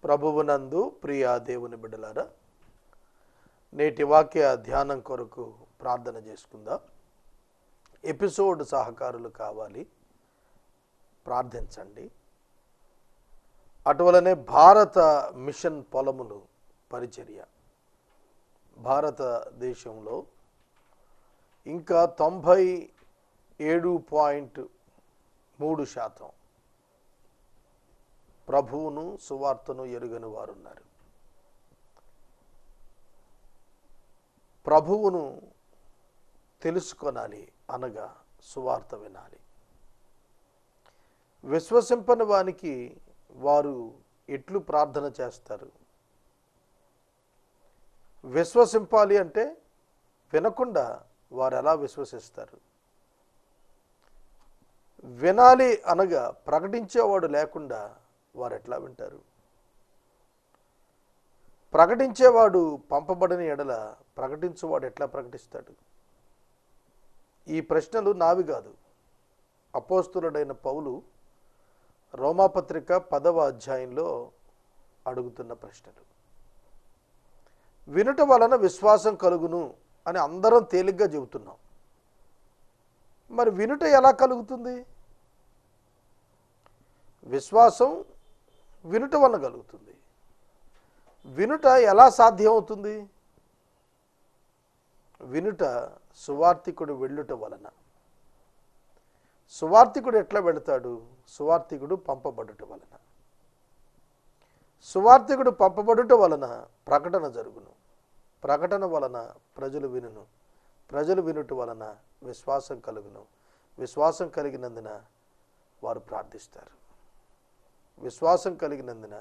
ప్రభువునందు ప్రియ దేవుని బిడ్డలారా, నేటి వాక్య ధ్యానం కొరకు ప్రార్థన చేసుకుందాం. ఎపిసోడ్ సహకారులు కావాలి, ప్రార్థించండి. అటువలనే భారత మిషన్ పొలములు పరిచర్య, భారతదేశంలో ఇంకా 97.3% ప్రభువును సువార్తను ఎరుగని వారున్నారు. ప్రభువును తెలుసుకొనాలి అనగా సువార్త వినాలి. విశ్వసింపని వానికి వారు ఎట్లు ప్రార్థన చేస్తారు? విశ్వసింపాలి అంటే వినకుండా వారు ఎలా విశ్వసిస్తారు? వినాలి అనగా ప్రకటించేవాడు లేకుండా వారు ఎట్లా వింటారు? ప్రకటించేవాడు పంపబడిన ఎడల ప్రకటించువాడు ఎట్లా ప్రకటిస్తాడు? ఈ ప్రశ్నలు నావి కాదు. అపోస్తులుడైన పౌలు రోమాపత్రిక 10వ అధ్యాయంలో అడుగుతున్న ప్రశ్నలు. వినుట వలన విశ్వాసం కలుగును అని అందరం తేలిగ్గా చెబుతున్నాం. మరి వినుట ఎలా కలుగుతుంది? విశ్వాసం వినుట వలన కలుగుతుంది. వినుట ఎలా సాధ్యమవుతుంది? వినుట సువార్తికుడు వెళ్ళుట వలన. సువార్తికుడు ఎట్లా వెళతాడు? సువార్తికుడు పంపబడుట వలన. సువార్తికుడు పంపబడుట వలన ప్రకటన జరుగును. ప్రకటన వలన ప్రజలు వినును. ప్రజలు వినుట వలన విశ్వాసం కలుగును. విశ్వాసం కలిగినందున వారు ప్రార్థిస్తారు. విశ్వాసం కలిగినందున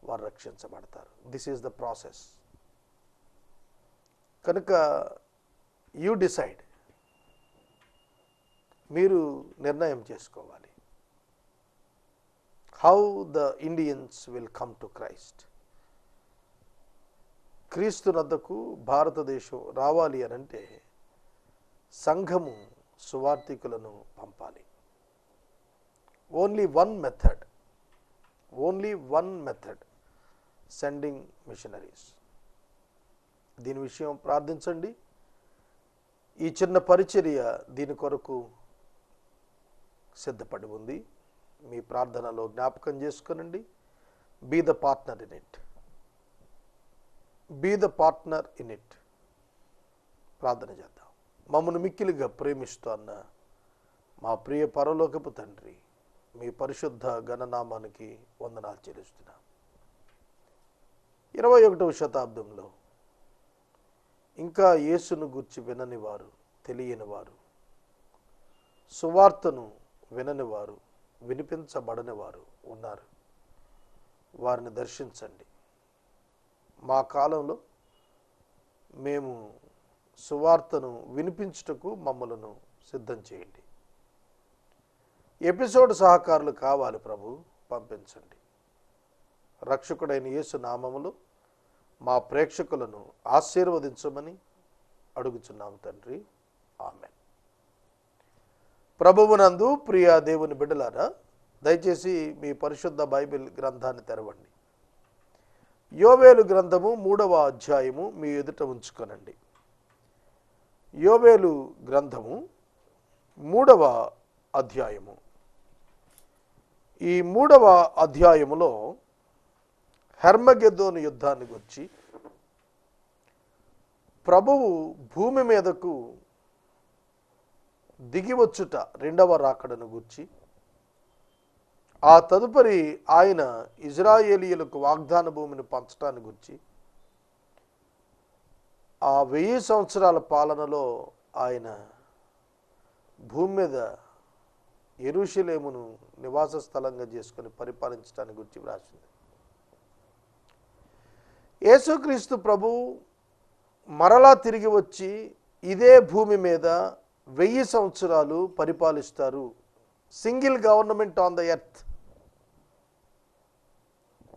వారు రక్షించబడతారు. This is the process. కనుక యూ డిసైడ్, మీరు నిర్ణయం చేసుకోవాలి. How the Indians will come to Christ. క్రీస్తు నద్దకు భారతదేశం రావాలి అనంటే సంఘము సువార్తికులను పంపాలి. Only one method sending missionaries. దీని విషయం ప్రార్థించండి. ఈ చిన్న పరిచర్య దీని కొరకు సిద్ధపడి ఉంది. మీ ప్రార్థనలో జ్ఞాపకం చేసుకొనండి. Be the partner in it. ప్రార్థన చేద్దాం. మమ్మను మిక్కిలిగా ప్రేమిస్తున్న మా ప్రియ పరలోకపు తండ్రి, మీ పరిశుద్ధ ఘననామానికి వందనాలు చెల్లిస్తున్నాం. 21వ శతాబ్దంలో ఇంకా యేసును గూర్చి వినని వారు, తెలియని వారు, సువార్తను వినని వారు, వినిపించబడని వారు ఉన్నారు. వారిని దర్శించండి. మా కాలంలో మేము సువార్తను వినిపించుటకు మమ్మలను సిద్ధం చేయండి. ఎపిసోడ్ సహకారులు కావాలి ప్రభు, పంపించండి. రక్షకుడైన యేసు నామములో మా ప్రేక్షకులను ఆశీర్వదించమని అడుగుచున్నాము తండ్రి. ఆమేన్. ప్రభువునందు ప్రియ దేవుని బిడ్డలారా, దయచేసి మీ పరిశుద్ధ బైబిల్ గ్రంథాన్ని తెరవండి. యోవేలు గ్రంథము 3వ అధ్యాయము మీ ఎదుట ఉంచుకొనండి. యోవేలు గ్రంథము 3వ అధ్యాయము. ఈ 3వ అధ్యాయములో హెర్మగెద్దోను యుద్ధాన్ని గురించి, ప్రభువు భూమి మీదకు దిగివచ్చుట, 2వ రాకడను గురించి, ఆ తదుపరి ఆయన ఇజ్రాయేలీయులకు వాగ్దాన భూమిని పంచటాన్ని గురించి, ఆ 1000 సంవత్సరాల పాలనలో ఆయన భూమి మీద యెరూషలేమును నివాస స్థలంగా చేసుకొని పరిపాలించడానికి గురించి వ్రాసింది. యేసుక్రీస్తు ప్రభు మరలా తిరిగి వచ్చి ఇదే భూమి మీద 1000 సంవత్సరాలు పరిపాలిస్తారు. Single government on the earth.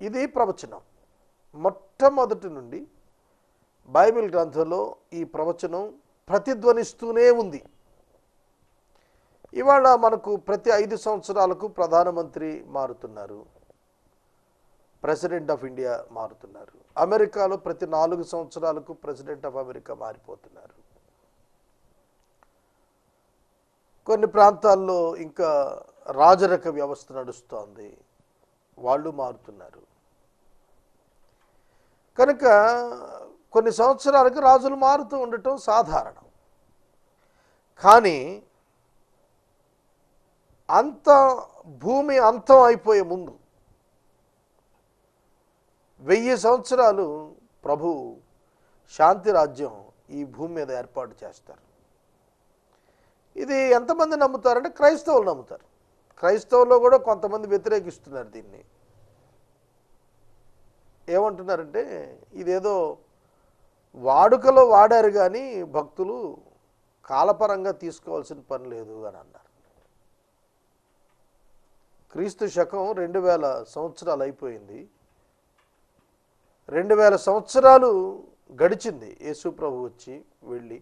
ఇది ప్రవచనం. మొట్టమొదటి నుండి బైబిల్ గ్రంథంలో ఈ ప్రవచనం ప్రతిధ్వనిస్తూనే ఉంది. ఇవాళ మనకు ప్రతి 5 సంవత్సరాలకు ప్రధానమంత్రి మారుతున్నారు. ప్రెసిడెంట్ ఆఫ్ ఇండియా మారుతున్నారు. అమెరికాలో ప్రతి 4 సంవత్సరాలకు ప్రెసిడెంట్ ఆఫ్ అమెరికా మారిపోతున్నారు. కొన్ని ప్రాంతాల్లో ఇంకా రాజరిక వ్యవస్థ నడుస్తోంది, వాళ్ళు మారుతున్నారు. కనుక కొన్ని సంవత్సరాలకు రాజులు మారుతూ ఉండటం సాధారణం. కానీ భూమి అంతం అయిపోయే ముందు 1000 సంవత్సరాలు ప్రభు శాంతి రాజ్యం ఈ భూమి మీద ఏర్పాటు చేస్తారు. ఇది ఎంతమంది నమ్ముతారంటే క్రైస్తవులు నమ్ముతారు. క్రైస్తవుల్లో కూడా కొంతమంది వ్యతిరేకిస్తున్నారు దీన్ని. ఏమంటున్నారంటే ఇదేదో వాడుకలో వాడారు కానీ భక్తులు కాలపరంగా తీసుకోవాల్సిన పని లేదు అని అన్నారు. క్రీస్తు శకం 2000 సంవత్సరాలు అయిపోయింది. 2000 సంవత్సరాలు గడిచింది యేసు ప్రభు వచ్చి వెళ్ళి.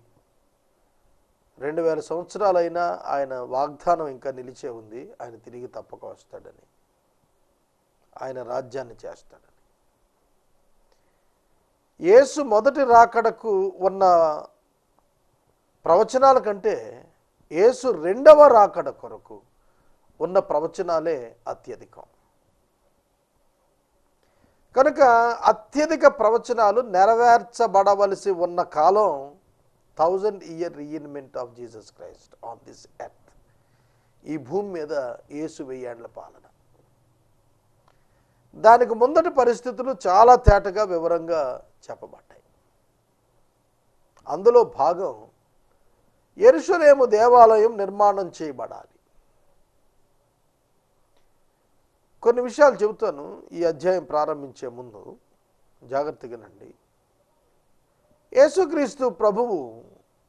2000 సంవత్సరాలైనా ఆయన వాగ్దానం ఇంకా నిలిచే ఉంది. ఆయన తిరిగి తప్పక వస్తాడని, ఆయన రాజ్యాన్ని చేస్తాడని. యేసు మొదటి రాకడకు ఉన్న ప్రవచనాల కంటే యేసు రెండవ రాకడ కొరకు ఉన్న ప్రవచనాలే అత్యధికం. కనుక అత్యధిక ప్రవచనాలు నెరవేర్చబడవలసి ఉన్న కాలం 1000-year reignement of Jesus Christ on this earth. ఈ భూమి మీద యేసు 1000 ఏళ్ల పాలన. దానికి ముందటి పరిస్థితులు చాలా తేటగా వివరంగా చెప్పబడ్డాయి. అందులో భాగం యెరూషలేము దేవాలయం నిర్మాణం చేయబడాలి. కొన్ని విషయాలు చెబుతాను ఈ అధ్యాయం ప్రారంభించే ముందు, జాగ్రత్తగానండి. యేసుక్రీస్తు ప్రభువు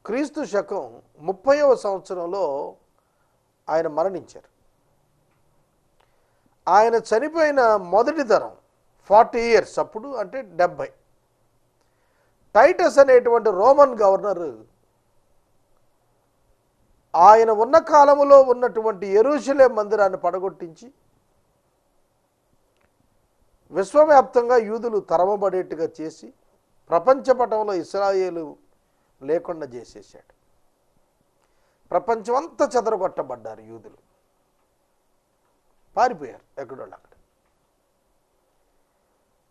క్రీస్తు శకం 30వ సంవత్సరంలో ఆయన మరణించారు. ఆయన చనిపోయిన మొదటి తరం 40 years అప్పుడు, అంటే 70. టైటస్ అనేటువంటి రోమన్ గవర్నర్ ఆయన ఉన్న కాలములో ఉన్నటువంటి యెరూషలేం మందిరాన్ని పడగొట్టించి విశ్వవ్యాప్తంగా యూదులు తరమబడేట్టుగా చేసి ప్రపంచపటంలో ఇశ్రాయేలు లేకుండా చేసేసాడు. ప్రపంచమంతా చెదరగొట్టబడ్డారు యూదులు, పారిపోయారు ఎక్కడోళ్ళు అక్కడ.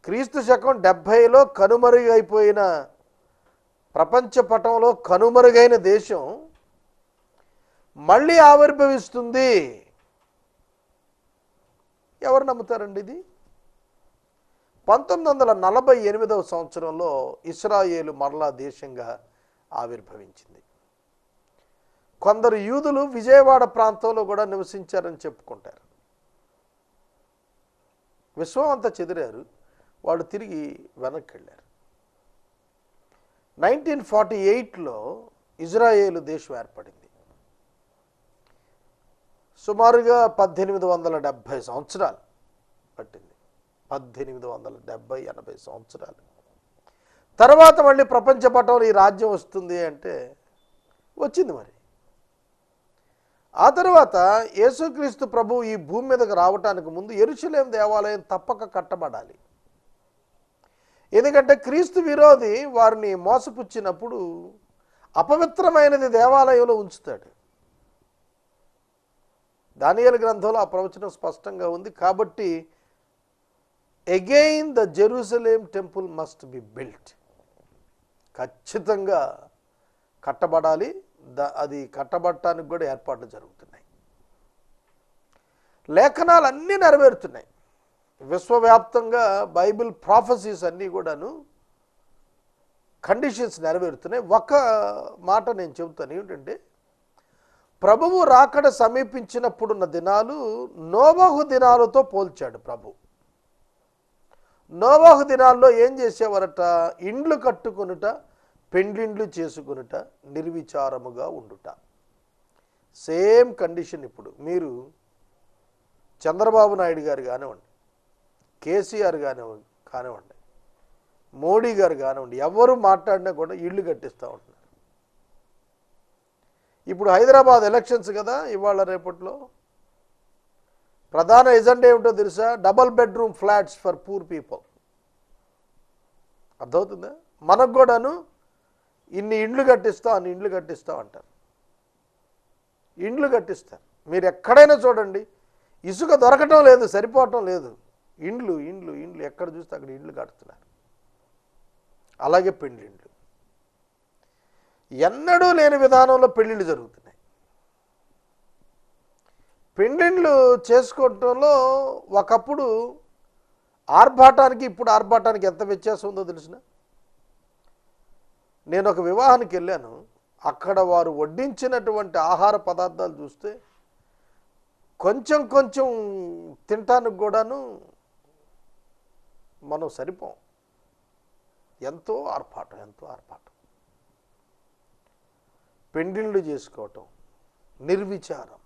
క్రీస్తు శకం 70లో కనుమరుగైపోయిన, ప్రపంచ పటంలో కనుమరుగైన దేశం మళ్ళీ ఆవిర్భవిస్తుంది. ఎవరు నమ్ముతారండి ఇది? 1948వ సంవత్సరంలో ఇశ్రాయేలు మరలా దేశంగా ఆవిర్భవించింది. కొందరు యూదులు విజయవాడ ప్రాంతంలో కూడా నివసించారని చెప్పుకుంటారు. విశ్వం అంతా చెదిరారు, వాళ్ళు తిరిగి వెనక్కి వెళ్ళారు. 1948లో ఇజ్రాయేలు దేశం ఏర్పడింది. సుమారుగా 1870 సంవత్సరాలు పట్టింది. 1870-80 సంవత్సరాలు తర్వాత మళ్ళీ ప్రపంచ పటంలో ఈ రాజ్యం వస్తుంది అంటే వచ్చింది. మరి ఆ తర్వాత యేసుక్రీస్తు ప్రభు ఈ భూమి మీదకి రావటానికి ముందు యెరూషలేం దేవాలయం తప్పక కట్టబడాలి. ఎందుకంటే క్రీస్తు విరోధి వారిని మోసపుచ్చినప్పుడు అపవిత్రమైనది దేవాలయంలో ఉంచుతాడు. దానియేలు గ్రంథంలో ఆ ప్రవచనం స్పష్టంగా ఉంది. కాబట్టి again the Jerusalem temple must be built. ఖచ్చితంగా కట్టబడాలి. అది కట్టబడటానికి కూడా ఏర్పాట్లు జరుగుతున్నాయి. లేఖనాలు అన్నీ నెరవేరుతున్నాయి. విశ్వవ్యాప్తంగా బైబిల్ ప్రాఫెసీస్ అన్నీ కూడాను కండిషన్స్ నెరవేరుతున్నాయి. ఒక మాట నేను చెబుతాను, ఏమిటంటే ప్రభువు రాకడ సమీపించినప్పుడున్న దినాలు నోవహు దినాలతో పోల్చాడు ప్రభు. నోవహు దినాల్లో ఏం చేసేవారట? ఇండ్లు కట్టుకొనుట, పెండ్లిండ్లు చేసుకొనుట, నిర్విచారముగా ఉండుట. సేమ్ కండిషన్ ఇప్పుడు. మీరు చంద్రబాబు నాయుడు గారు కానివ్వండి, కేసీఆర్ కానివ్వండి, మోడీ గారు కానివ్వండి, ఎవరు మాట్లాడినా కూడా ఇళ్ళు కట్టిస్తూ ఉంటున్నారు. ఇప్పుడు హైదరాబాద్ ఎలక్షన్స్ కదా ఇవాళ రేపట్లో. ప్రధాన ఎజెండా ఏమిటో తెలుసా? Double bedroom flats for poor people. అర్థమవుతుందా? మనకు కూడాను ఇన్ని ఇండ్లు కట్టిస్తాం, అన్ని ఇండ్లు కట్టిస్తాం అంటారు. ఇండ్లు కట్టిస్తారు. మీరు ఎక్కడైనా చూడండి, ఇసుక దొరకటం లేదు, సరిపోవటం లేదు. ఇండ్లు ఇండ్లు ఇండ్లు ఎక్కడ చూస్తే అక్కడ ఇండ్లు కడుతున్నారు. అలాగే పెళ్ళిళ్ళు, ఎన్నడూ లేని విధానంలో పెళ్ళిళ్ళు జరుగుతున్నాయి. పెళ్ళిళ్ళు చేసుకోవటంలో ఒకప్పుడు ఆర్భాటానికి ఇప్పుడు ఆర్భాటానికి ఎంత వ్యత్యాసం ఉందో తెలిసిన? నేను ఒక వివాహానికి వెళ్ళాను. అక్కడ వారు వడ్డించినటువంటి ఆహార పదార్థాలు చూస్తే కొంచెం కొంచెం తినటానికి కూడాను మనం సరిపోం. ఎంతో ఆర్భాటం, ఎంతో ఆర్భాటం. పెండిళ్ళు చేసుకోవటం నిర్విచారం.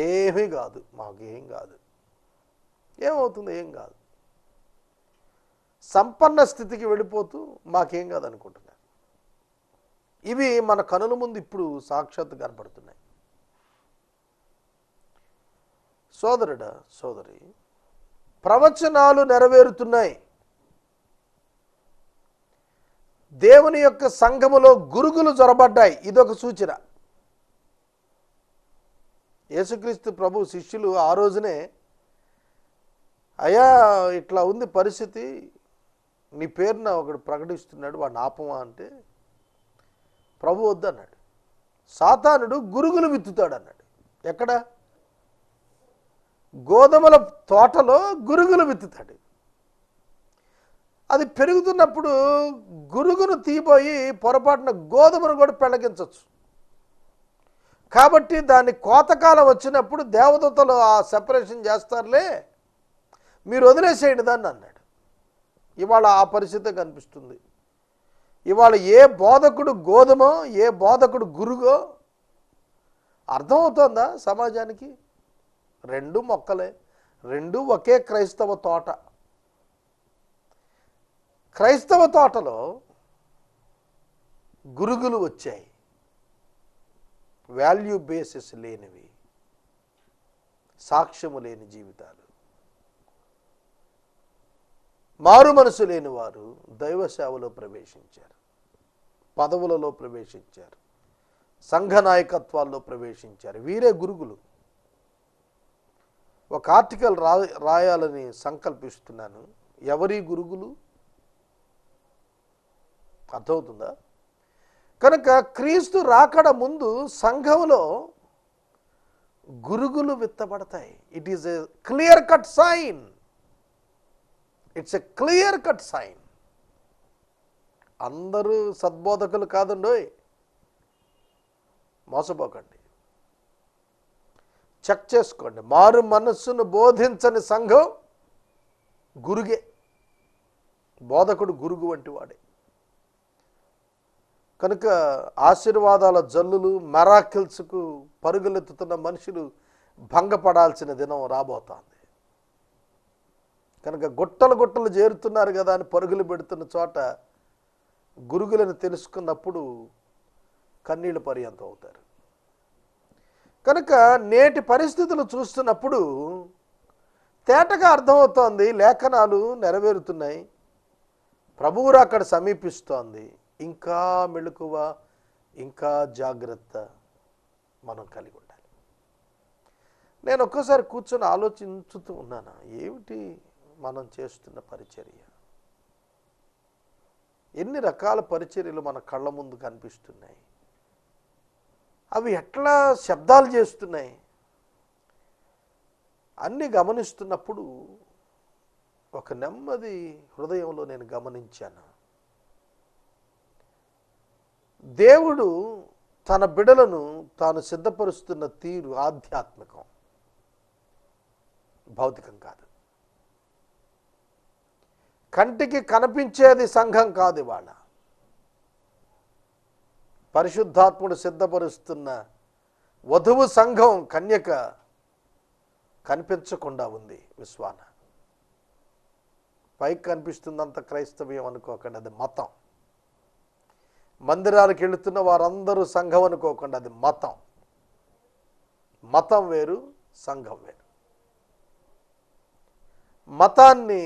ఏమీ కాదు, మాకేం కాదు, ఏమవుతుంది, ఏం కాదు. సంపన్న స్థితికి వెళ్ళిపోతూ మాకేం కాదు అనుకుంటున్నారు. ఇవి మన కనుల ముందు ఇప్పుడు సాక్షాత్తు కనపడుతున్నాయి. సోదరుడా, సోదరి, ప్రవచనాలు నెరవేరుతున్నాయి. దేవుని యొక్క సంఘములో గురుగులు జొరబడ్డాయి. ఇదొక సూచన. యేసుక్రీస్తు ప్రభు శిష్యులు ఆ రోజునే, అయ్యా ఇట్లా ఉంది పరిస్థితి, నీ పేరున ఒకడు ప్రకటిస్తున్నాడు, వాడిని ఆపమా అంటే ప్రభు వద్దన్నాడు. సాతానుడు గురుగులు విత్తుతాడు అన్నాడు. ఎక్కడ? గోధుమల తోటలో గురుగులు విత్తుతాడు. అది పెరుగుతున్నప్పుడు గురుగును తీపోయి పొరపాటున గోధుమను కూడా పెళ్ళగించవచ్చు. కాబట్టి దాన్ని కోతకాలం వచ్చినప్పుడు దేవదూతలు ఆ సెపరేషన్ చేస్తారులే, మీరు వదిలేసేయండి దాన్ని అన్నాడు. ఇవాళ ఆ పరిస్థితి కనిపిస్తుంది. ఇవాళ ఏ బోధకుడు గోధుమో, ఏ బోధకుడు గురుగో అర్థమవుతోందా సమాజానికి? రెండు మొక్కలే, రెండు ఒకే క్రైస్తవ తోట. క్రైస్తవ తోటలో గురుగులు వచ్చాయి. వాల్యూ బేసిస్ లేనివి, సాక్ష్యము లేని జీవితాలు. మారు మనసు లేని వారు దైవ సేవలో ప్రవేశించారు, పదవులలో ప్రవేశించారు, సంఘ నాయకత్వాల్లో ప్రవేశించారు. వీరే గురుగులు. ఒక ఆర్టికల్ రాయాలని సంకల్పిస్తున్నాను. ఎవరి గురుగులు? అర్థమవుతుందా? కనుక క్రీస్తు రాకడ ముందు సంఘంలో గురుగులు విత్తబడతాయి. It is a clear cut sign. It's a clear cut sign. అందరూ సద్బోధకులు కాదండోయ్, మోసపోకండి. చెక్ చేసుకోండి. మారు మనస్సును బోధించని సంఘం గురుగే. బోధకుడు గురుగు వంటి వాడే. కనుక ఆశీర్వాదాల జల్లులు, మెరాకిల్స్కు పరుగులెత్తుతున్న మనుషులు భంగపడాల్సిన దినం రాబోతోంది. కనుక గుట్టలు గుట్టలు చేరుతున్నారు కదా అని పరుగులు పెడుతున్న చోట గురుగులను తెలుసుకున్నప్పుడు కన్నీళ్ళు పర్యంతం అవుతారు. కనుక నేటి పరిస్థితులు చూస్తున్నప్పుడు తేటగా అర్థమవుతోంది, లేఖనాలు నెరవేరుతున్నాయి, ప్రభువు అక్కడ సమీపిస్తోంది. ఇంకా మెలకువ, ఇంకా జాగ్రత్త మనం కలిగి ఉండాలి. నేను ఒక్కసారి కూర్చొని ఆలోచించుతూ ఉన్నాను, ఏమిటి మనం చేస్తున్న పరిచర్య? ఎన్ని రకాల పరిచర్యలు మన కళ్ళ ముందు కనిపిస్తున్నాయి. అవి ఎట్లా శబ్దాలు చేస్తున్నాయి అన్నీ గమనిస్తున్నప్పుడు ఒక నెమ్మది హృదయంలో నేను గమనించాను. దేవుడు తన బిడలను తాను సిద్ధపరుస్తున్న తీరు ఆధ్యాత్మికం, భౌతికం కాదు. కంటికి కనిపించేది సంఘం కాదు. ఇవాళ పరిశుద్ధాత్ముడు సిద్ధపరుస్తున్న వధువు సంఘం, కన్యక కనిపించకుండా ఉంది విశ్వాన. పైకి కనిపిస్తుందంత క్రైస్తవ్యం అనుకోకండి, అది మతం. మందిరాలకు వెళుతున్న వారందరూ సంఘం అనుకోకుండా, అది మతం. మతం వేరు, సంఘం వేరు. మతాన్ని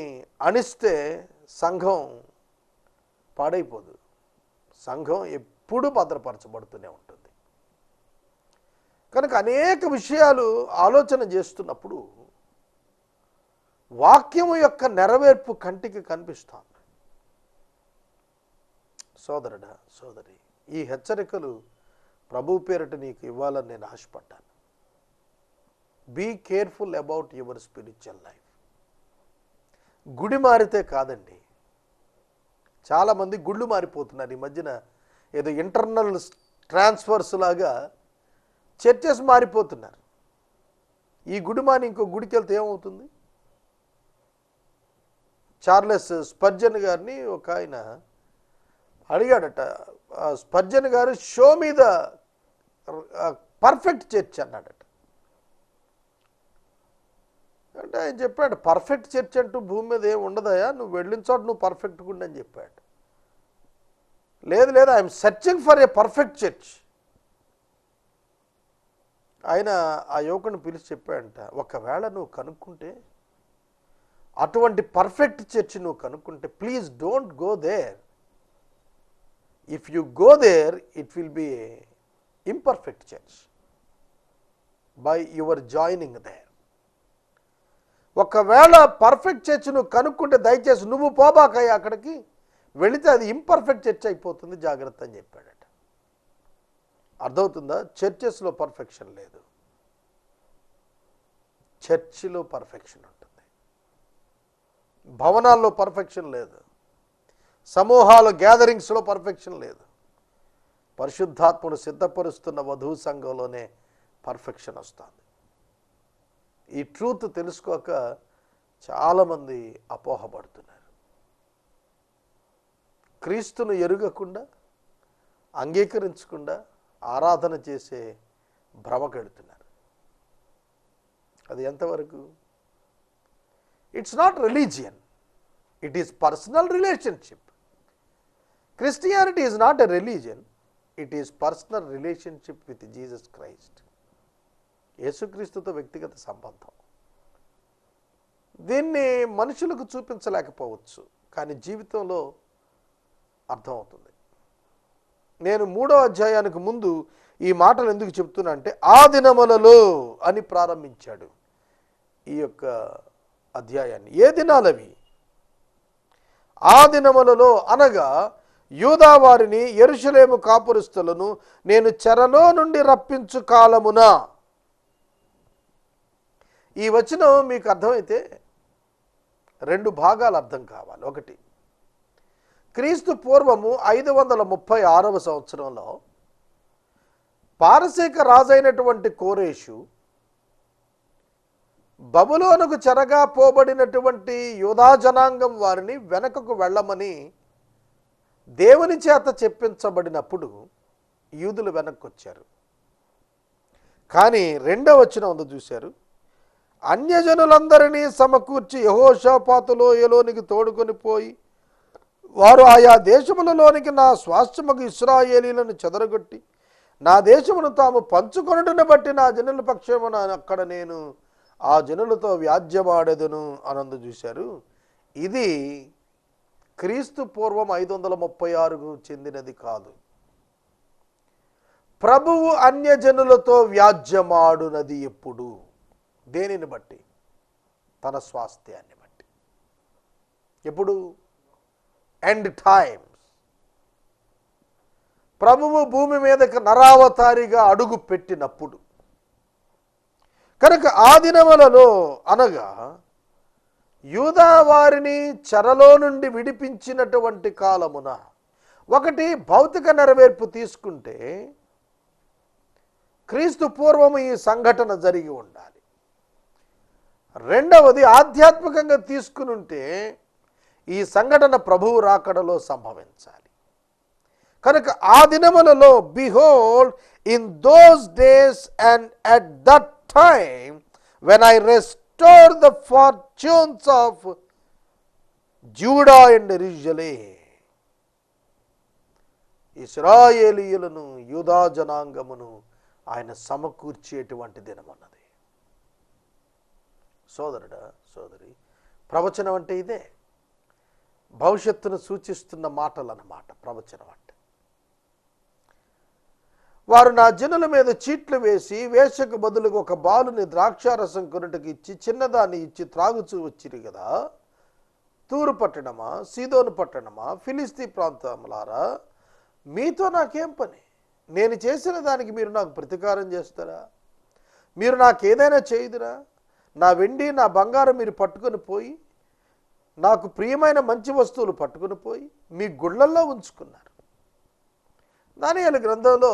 అణిస్తే సంఘం పాడైపోదు. సంఘం ఎప్పుడూ భద్రపరచబడుతూనే ఉంటుంది. కనుక అనేక విషయాలు ఆలోచన చేస్తున్నప్పుడు వాక్యము యొక్క నెరవేర్పు కంటికి కనిపిస్తుంది. సోదరుడా, సోదరి, ఈ హెచ్చరికలు ప్రభు పేరిట నీకు ఇవ్వాలని నేను ఆశపడ్డాను. Be careful about your spiritual life. గుడి మారితే కాదండి, చాలామంది గుళ్ళు మారిపోతున్నారు ఈ మధ్యన. ఏదో ఇంటర్నల్ ట్రాన్స్ఫర్స్ లాగా చర్చెస్ మారిపోతున్నారు. ఈ గుడి మాని ఇంకో గుడికి వెళ్తే ఏమవుతుంది? చార్లెస్ స్పర్జన్ గారిని ఒక ఆయన అడిగాడట. స్పర్జన్ గారు షో మీద పర్ఫెక్ట్ చర్చ్ అన్నాడట. అంటే ఆయన చెప్పాడు, పర్ఫెక్ట్ చర్చ్ అంటూ భూమి మీద ఏమి ఉండదయా, నువ్వు వెళ్ళిన చోట నువ్వు పర్ఫెక్ట్గా ఉండని చెప్పాడు. లేదు లేదు, I'm searching for a perfect church. ఆయన ఆ యువకుని పిలిచి చెప్పాడంట, ఒకవేళ నువ్వు కనుక్కుంటే, అటువంటి పర్ఫెక్ట్ చర్చ్ నువ్వు కనుక్కుంటే, please don't go there. If you go there it will be a imperfect church by your joining there. ఒకవేళ పర్ఫెక్ట్ చర్చ్ నువ్వు కనుక్కుంటే దయచేసి నువ్వు పోబాకయ్యా అక్కడికి, వెళితే అది ఇంపర్ఫెక్ట్ చర్చ్ అయిపోతుంది, జాగ్రత్త అని చెప్పాడట. అర్థమవుతుందా? చర్చెస్లో పర్ఫెక్షన్ లేదు, చర్చిలో పర్ఫెక్షన్ ఉంటుంది. భవనాల్లో పర్ఫెక్షన్ లేదు, సమూహాలు గ్యాదరింగ్స్లో పర్ఫెక్షన్ లేదు. పరిశుద్ధాత్ముడు సిద్ధపరుస్తున్న వధువు సంఘంలోనే పర్ఫెక్షన్ వస్తుంది. ఈ ట్రూత్ తెలుసుకోక చాలామంది అపోహపడుతున్నారు. క్రీస్తును ఎరుగకుండా, అంగీకరించకుండా ఆరాధన చేసే భ్రమకెడుతున్నారు. అది ఎంతవరకు? It's not religion, it is personal relationship. Christianity is not a religion, it is personal relationship with Jesus Christ. యేసుక్రీస్తుతో వ్యక్తిగత సంబంధం. దీన్ని మనుషులకు చూపించలేకపోవచ్చు, కానీ జీవితంలో అర్థమవుతుంది. నేను 3వ అధ్యాయానికి ముందు ఈ మాటలు ఎందుకు చెప్తున్నా అంటే, ఆ దినములలో అని ప్రారంభించాడు ఈ యొక్క అధ్యాయాన్ని. ఏ దినాలవి? ఆ దినములలో అనగా యూదా వారిని, యెరూషలేము కాపురస్తులను నేను చెరలో నుండి రప్పించు కాలమున. ఈ వచనం మీకు అర్థమైతే 2 భాగాలు అర్థం కావాలి. ఒకటి, క్రీస్తు పూర్వము 536వ సంవత్సరంలో పారసీక రాజైనటువంటి కోరేషు బబులోనుకు చెరగా పోబడినటువంటి యూదా జనాంగం వారిని వెనకకు వెళ్ళమని దేవుని చేత చెప్పించబడినప్పుడు యూదులు వెనక్కి వచ్చారు. కానీ 2వ వచనం ఉంది చూశారు, అన్యజనులందరినీ సమకూర్చి యెహోషాపాతు లోయలోనికి తోడుకొని పోయి వారు ఆయా దేశములలోనికి నా స్వాస్థ్యముకు ఇశ్రాయేలీలను చెదరగొట్టి నా దేశమును తాము పంచుకొనుటను బట్టి నా జనుల పక్షమున అక్కడ నేను ఆ జనులతో వ్యాజ్యమాడెదను అనందు చూశారు. ఇది క్రీస్తు పూర్వం 536కు చెందినది కాదు. ప్రభువు అన్యజనులతో వ్యాజ్యమాడునది ఎప్పుడు? దేనిని బట్టి? తన స్వాస్థ్యాన్ని బట్టి. ఎప్పుడు? End times. ప్రభువు భూమి మీదకి నరావతారిగా అడుగు పెట్టినప్పుడు. కనుక ఆ దినములలో అనగా యూదా వారిని చెరలో నుండి విడిపించినటువంటి కాలమున, ఒకటి భౌతిక నెరవేర్పు తీసుకుంటే క్రీస్తు పూర్వము ఈ సంఘటన జరిగి ఉండాలి. రెండవది ఆధ్యాత్మికంగా తీసుకునుంటే ఈ సంఘటన ప్రభువు రాకడలో సంభవించాలి. కనుక ఆ దినములలో behold in those days and at that time when I restore the fortunes of Judah and Jerusalem, ఇశ్రాయేలీయులను యూదా జనాంగమును ఆయన సమకూర్చేటువంటి దినమన్నది. సోదరుడా, సోదరి, ప్రవచనం అంటే ఇదే, భవిష్యత్తును సూచిస్తున్న మాటలు అన్నమాట ప్రవచనం అంటే. వారు నా జనుల మీద చీట్లు వేసి వేషకు బదులుగా ఒక బాలుని ద్రాక్షారసం కొనుటకు ఇచ్చి చిన్నదాన్ని ఇచ్చి త్రాగుచూ వచ్చిరి కదా. తూరు పట్టణమా, సీదోను పట్టణమా, ఫిలిస్తీ ప్రాంతములారా, మీతో నాకేం పని? నేను చేసిన దానికి మీరు నాకు ప్రతీకారం చేస్తారా? మీరు నాకేదైనా చేయుదురా? నా వెండి నా బంగారం మీరు పట్టుకొని పోయి, నాకు ప్రియమైన మంచి వస్తువులు పట్టుకొని పోయి మీ గుళ్ళల్లో ఉంచుకున్నారు. దానియేలు గ్రంథంలో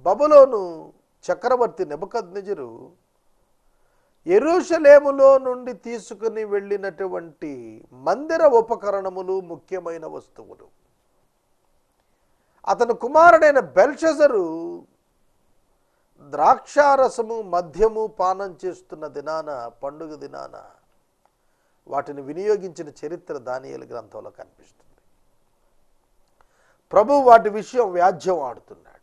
బబులోను చక్రవర్తి నెబుకద్నెజరు యెరూషలేములో నుండి తీసుకుని వెళ్ళినటువంటి మందిర ఉపకరణములు, ముఖ్యమైన వస్తువులు, అతని కుమారుడైన బెల్షజరు ద్రాక్షారసము మద్యము పానం చేస్తున్న దినాన, పండుగ దినాన వాటిని వినియోగించిన చరిత్ర దానియేలు గ్రంథంలో కనిపిస్తుంది. ప్రభు వాటి విషయం వ్యాజ్యం ఆడుతున్నాడు.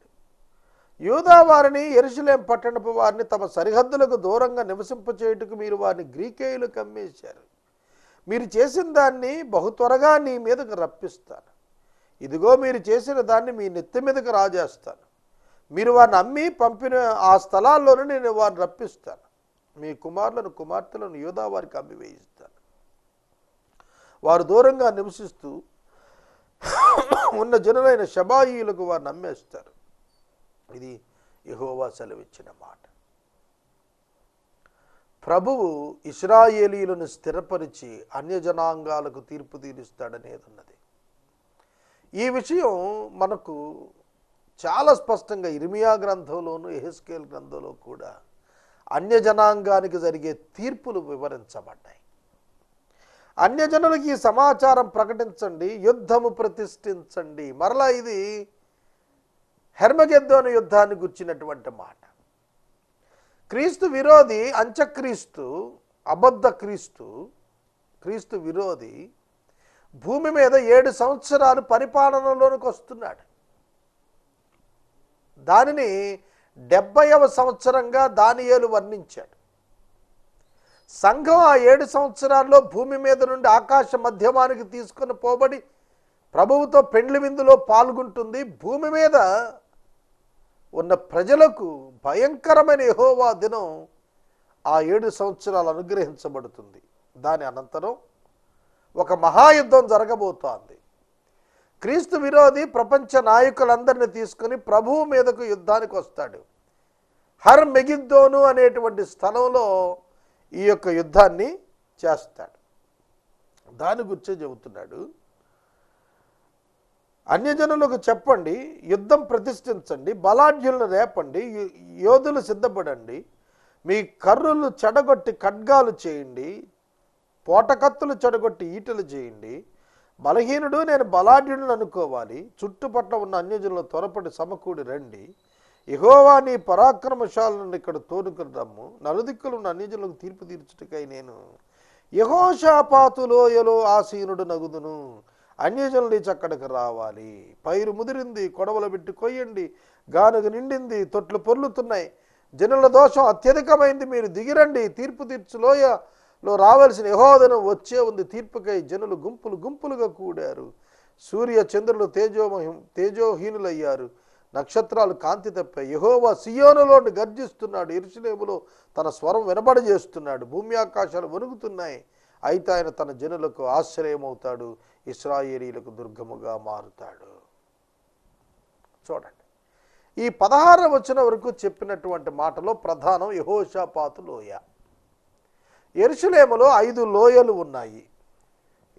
యూదా వారిని, యెరూషలేం పట్టణపు వారిని తమ సరిహద్దులకు దూరంగా నివసింపచేయుటకు మీరు వారిని గ్రీకేయులకు అమ్మేశారు. మీరు చేసిన దాన్ని బహు త్వరగా నీ మీదకు రప్పిస్తాను. ఇదిగో మీరు చేసిన దాన్ని మీ నెత్తి మీదకు రాజేస్తాను. మీరు వారిని అమ్మి పంపిన ఆ స్థలాల్లోనే నేను వారిని రప్పిస్తాను. మీ కుమారులను కుమార్తెలను యూదా వారికి అమ్మి వేయిస్తాను. వారు దూరంగా నివసిస్తూ ఉన్న జనులైన షబాయీలకు వారిని అమ్మేస్తారు. ఇది యెహోవా సెలవిచ్చిన మాట. ప్రభువు ఇశ్రాయేలీయులను స్థిరపరిచి అన్యజనాంగాలకు తీర్పు తీరుస్తాడనేది ఉన్నది. ఈ విషయం మనకు చాలా స్పష్టంగా ఇర్మియా గ్రంథంలోను, యెహెజ్కేలు గ్రంథంలో కూడా అన్యజనాంగానికి జరిగే తీర్పులు వివరించబడ్డాయి. అన్యజనులకి ఈ సమాచారం ప్రకటించండి, యుద్ధము ప్రతిష్ఠించండి. మరలా ఇది హెర్మగెద్దోను యుద్ధాన్ని గుర్చినటువంటి మాట. క్రీస్తు విరోధి, అంత్యక్రీస్తు, అబద్ధ క్రీస్తు, క్రీస్తు విరోధి భూమి మీద 7 సంవత్సరాలు పరిపాలనలోనికి వస్తున్నాడు. దానిని 70వ సంవత్సరంగా దానియేలు వర్ణించాడు. సంఘం ఆ 7 సంవత్సరాల్లో భూమి మీద నుండి ఆకాశ మధ్యమానికి తీసుకొని పోబడి ప్రభువుతో పెండ్లి విందులో పాల్గొంటుంది. భూమి మీద ఉన్న ప్రజలకు భయంకరమైన యెహోవా దినం ఆ 7 సంవత్సరాలు అనుగ్రహించబడుతుంది. దాని అనంతరం ఒక మహాయుద్ధం జరగబోతోంది. క్రీస్తు విరోధి ప్రపంచ నాయకులందరినీ తీసుకుని ప్రభువు మీదకు యుద్ధానికి వస్తాడు. హర్ మెగిద్దోను అనేటువంటి స్థలంలో ఈ యొక్క యుద్ధాన్ని చేస్తాడు. దాని గురించే చెబుతున్నాడు. అన్యజనులకు చెప్పండి, యుద్ధం ప్రతిష్ఠించండి, బలాఢ్యులను రేపండి, యోధులు సిద్ధపడండి, మీ కర్రులు చెడగొట్టి ఖడ్గాలు చేయండి, పోటకత్తులు చెడగొట్టి ఈటలు చేయండి. బలహీనుడు నేను బలాఢ్యుడిని అనుకోవాలి. చుట్టుపట్ల ఉన్న అన్యజనులు త్వరపడి సమకూడి రండి. యెహోవా నీ పరాక్రమశాలను ఇక్కడ తోడుకుని రమ్ము. నలుదిక్కులు ఉన్న అన్యజనులకు తీర్పు తీర్చుటకై నేను యెహోషాపాతు లోయలో ఆసీనుడు నగుదును. అన్యజనులు చక్కడికి రావాలి. పైరు ముదిరింది, కొడవలు పెట్టి కొయ్యండి. గానుగ నిండింది, తొట్లు పొర్లుతున్నాయి. జనుల దోషం అత్యధికమైంది, మీరు దిగిరండి. తీర్పు తీర్చు లోయలో రావాల్సిన యెహోవా వచ్చే ఉంది. తీర్పుకై జనులు గుంపులు గుంపులుగా కూడారు. సూర్య చంద్రులు తేజోహీనులయ్యారు. నక్షత్రాలు కాంతి తప్పాయి. యెహోవా సియోనులో గర్జిస్తున్నాడు. యెరూషలేములో తన స్వరం వినబడజేస్తున్నాడు. భూమి ఆకాశాలు వణుకుతున్నాయి. అయితే ఆయన తన జనులకు ఆశ్రయమవుతాడు, ఇశ్రాయేలీయులకు దుర్గముగా మారుతాడు. చూడండి, ఈ 16వ వచనం వరకు చెప్పినటువంటి మాటలో ప్రధానం యెహోషాపాతు లోయ. యెరూషలేములో 5 లోయలు ఉన్నాయి.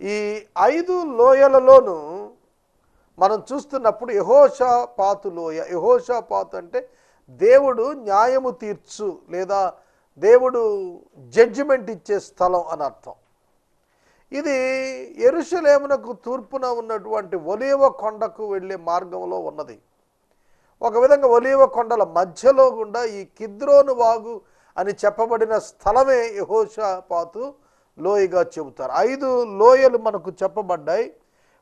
ఈ 5 లోయలలోనూ మనం చూస్తున్నప్పుడు యెహోషాపాతు లోయ. యెహోషాపాతు అంటే దేవుడు న్యాయము తీర్చు లేదా దేవుడు జడ్జిమెంట్ ఇచ్చే స్థలం అని అర్థం. ఇది యెరూషలేమునకు తూర్పున ఉన్నటువంటి ఒలీవ కొండకు వెళ్ళే మార్గంలో ఉన్నది. ఒక విధంగా ఒలీవ కొండల మధ్యలో గుండా ఈ కిద్రోను వాగు అని చెప్పబడిన స్థలమే యెహోషాపాతు లోయగా చెబుతారు. 5 లోయలు మనకు చెప్పబడ్డాయి.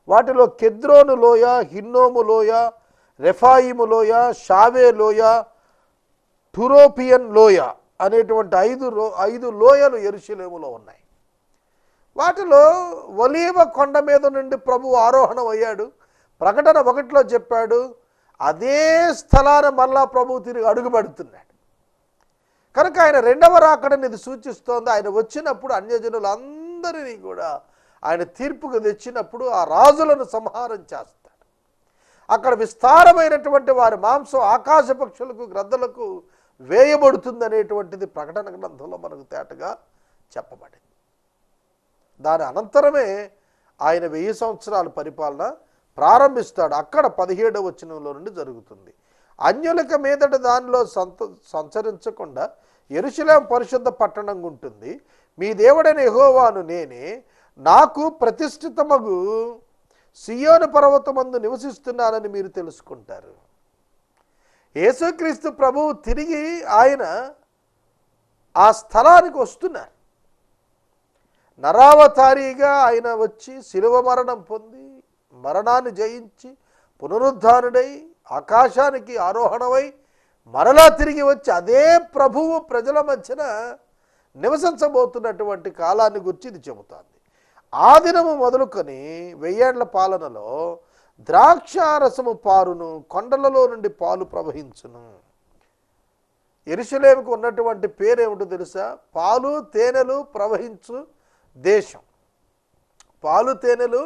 వాటిలో కెద్రోను లోయ, హిన్నోము లోయ, రెఫాయిము లోయ, షావే లోయ, టురోపియన్ లోయ అనేటువంటి 5 లోయలు యెరూషలేములో ఉన్నాయి. వాటిలో ఒలీవ కొండ మీద నుండి ప్రభువు ఆరోహణం అయ్యాడు. ప్రకటన 1లో చెప్పాడు, అదే స్థలాన మరలా ప్రభువు తిరిగి అడుగుపెడుతున్నాడు. కనుక ఆయన రెండవ రాకడని ఇది సూచిస్తోంది. ఆయన వచ్చినప్పుడు అన్యజనులందరినీ కూడా ఆయన తీర్పుకు తెచ్చినప్పుడు ఆ రాజులను సంహారం చేస్తాడు. అక్కడ విస్తారమైనటువంటి వారి మాంసం ఆకాశ పక్షులకు, గ్రద్దలకు వేయబడుతుంది అనేటువంటిది ప్రకటన గ్రంథంలో మనకు తేటగా చెప్పబడింది. దాని అనంతరమే ఆయన 1000 సంవత్సరాల పరిపాలన ప్రారంభిస్తాడు. అక్కడ 17వ వచనంలో నుండి జరుగుతుంది. అన్యులక మీదట దానిలో సంచరించకుండా యెరూషలేము పరిశుద్ధ పట్టణంగా ఉంటుంది. మీ దేవుడైన యెహోవాను నేనే, నాకు ప్రతిష్ఠితమగు సియోను పర్వతమందు నివసిస్తున్నానని మీరు తెలుసుకుంటారు. యేసుక్రీస్తు ప్రభువు తిరిగి ఆయన ఆ స్థలానికి వస్తున్నారు. నరావతారిగా ఆయన వచ్చి శిలువ మరణం పొంది, మరణాన్ని జయించి, పునరుద్ధానుడై, ఆకాశానికి ఆరోహణమై, మరలా తిరిగి వచ్చి అదే ప్రభువు ప్రజల మధ్యన నివసించబోతున్నటువంటి కాలాన్ని గురించి ఇది చెబుతోంది. ఆ దినము మొదలుకొని 1000 ఏళ్ల పాలనలో ద్రాక్షారసము పారును, కొండలలో నుండి పాలు ప్రవహించును. యెరూషలేముకు ఉన్నటువంటి పేరేమిటో తెలుసా? పాలు తేనెలు ప్రవహించు దేశం. పాలు తేనెలు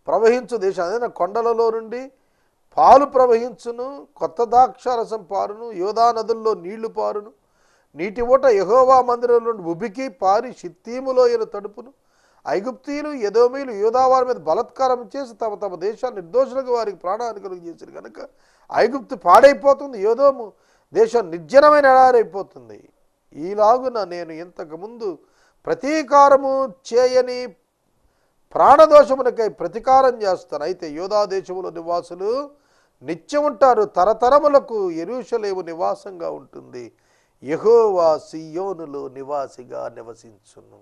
ప్రవహించు దేశం. అదే కొండలలో నుండి పాలు ప్రవహించును, కొత్త ద్రాక్షారసం పారును, యోదా నదుల్లో నీళ్లు పారును, నీటి ఊట యెహోవా మందిరం నుండి ఉబికి పారి షిత్తీములో ఈయన తడుపును. ఐగుప్తీయులు, ఎదోమీయులు యూదా వారి మీద బలత్కారం చేసి తమ తమ దేశాన్ని నిర్దోషులకు వారికి ప్రాణాన్ని కలుగు చేశారు కనుక ఐగుప్తు పాడైపోతుంది, యోదోము దేశం నిర్జనమైన ఎడారైపోతుంది. ఈలాగున నేను ఇంతకుముందు ప్రతీకారము చేయని ప్రాణదోషమునకై ప్రతీకారం చేస్తాను. అయితే యోదా దేశములో నివాసులు నిత్యం ఉంటారు, తరతరములకు యెరూషలేము నివాసంగా ఉంటుంది. యెహోవా సియోనులో నివాసిగా నివసించును.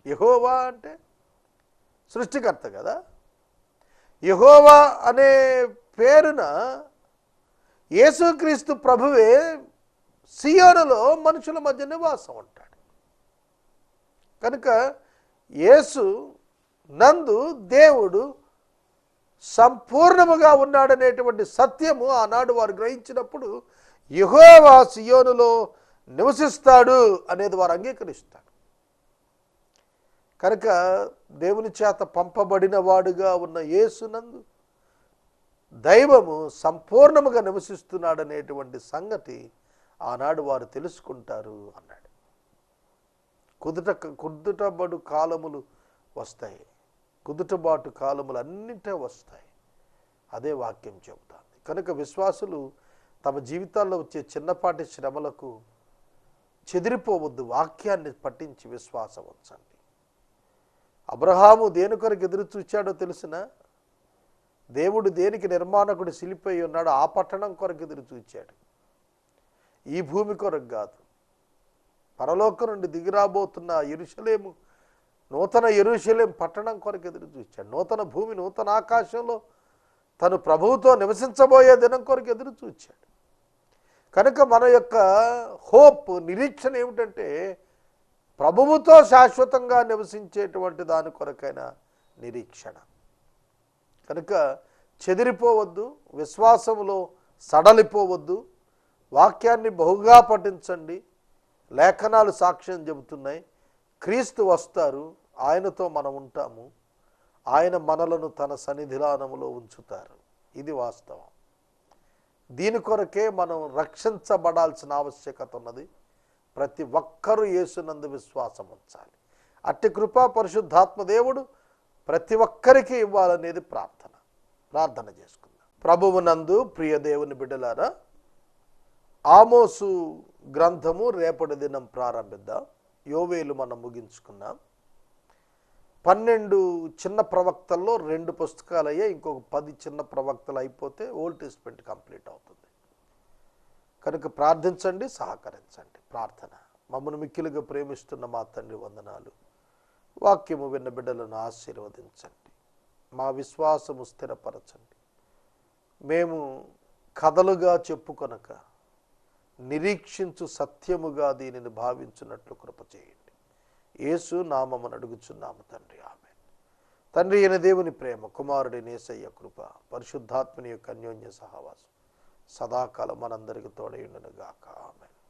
యెహోవా అంటే సృష్టికర్త కదా. యెహోవా అనే పేరున యేసుక్రీస్తు ప్రభువే సియోనులో మనుషుల మధ్య నివాసం ఉంటాడు. కనుక యేసు నందు దేవుడు సంపూర్ణముగా ఉన్నాడనేటువంటి సత్యము ఆనాడు వారు గ్రహించినప్పుడు యెహోవా సియోనులో నివసిస్తాడు అనేది వారు అంగీకరిస్తారు. కనుక దేవుని చేత పంపబడిన వాడుగా ఉన్న యేసునందు దైవము సంపూర్ణముగా నివసిస్తున్నాడనేటువంటి సంగతి ఆనాడు వారు తెలుసుకుంటారు అన్నాడు. కుదుటబడు కాలములు వస్తాయి, కుదుటబాటు కాలములు అన్నింటే వస్తాయి. అదే వాక్యం చెబుతుంది. కనుక విశ్వాసులు తమ జీవితాల్లో వచ్చే చిన్నపాటి శ్రమలకు చెదిరిపోవద్దు, వాక్యాన్ని పట్టించి విశ్వాసం ఉంచండి. అబ్రహాము దేని కొరకు ఎదురు చూచాడో తెలిసిన? దేవుడు దేనికి నిర్మాణకుడు శిల్పై ఉన్నాడో ఆ పట్టణం కొరకు ఎదురు చూచాడు. ఈ భూమి కొరకు కాదు, పరలోకం నుండి దిగిరాబోతున్న యెరూషలేము, నూతన యెరూషలేము పట్టణం కొరకు ఎదురు చూచాడు. నూతన భూమి, నూతన ఆకాశంలో తను ప్రభువుతో నివసించబోయే దినం కొరకు ఎదురు చూచాడు. కనుక మన యొక్క హోప్, నిరీక్షణ ఏమిటంటే ప్రభువుతో శాశ్వతంగా నివసించేటువంటి దాని కొరకైన నిరీక్షణ. కనుక చెదిరిపోవద్దు, విశ్వాసములో సడలిపోవద్దు, వాక్యాన్ని బహుగా పఠించండి. లేఖనాలు సాక్ష్యం చెబుతున్నాయి. క్రీస్తు వస్తారు, ఆయనతో మనం ఉంటాము, ఆయన మనలను తన సన్నిధిలానములో ఉంచుతారు. ఇది వాస్తవం. దీని కొరకే మనం రక్షించబడాల్సిన ఆవశ్యకత ఉన్నది. ప్రతి ఒక్కరూ యేసునందు విశ్వాసం ఉంచాలి. అట్టి కృపా పరిశుద్ధాత్మ దేవుడు ప్రతి ఒక్కరికి ఇవ్వాలనేది ప్రార్థన చేసుకుందాం. ప్రభువునందు ప్రియ దేవుని బిడ్డలారా, ఆమోసు గ్రంథము రేపటి దినం ప్రారంభిద్దాం. యోవేలు మనం ముగించుకున్నాం. 12 చిన్న ప్రవక్తల్లో 2 పుస్తకాలు అయ్యాయి. ఇంకొక 10 చిన్న ప్రవక్తలు అయిపోతే ఓల్డ్ టెస్టమెంట్ కంప్లీట్ అవుతుంది. కనుక ప్రార్థించండి, సహకరించండి. ప్రార్థన. మమ్మల్ని మిక్కిలిగా ప్రేమిస్తున్న మా తండ్రి వందనాలు. వాక్యము విన్న బిడ్డలను ఆశీర్వదించండి, మా విశ్వాసము స్థిరపరచండి. మేము కథలుగా చెప్పుకొనక నిరీక్షించు సత్యముగా దీనిని భావించున్నట్లు కృప చేయండి. యేసు నామమున అడుగుచున్నాము తండ్రి, ఆమేన్. తండ్రి అయిన దేవుని ప్రేమ, కుమారుడి యేసయ్య కృప, పరిశుద్ధాత్మని యొక్క అన్యోన్య సహవాసం సదాకాలం మనందరికి తోడయుండును గాక. ఆమేన్.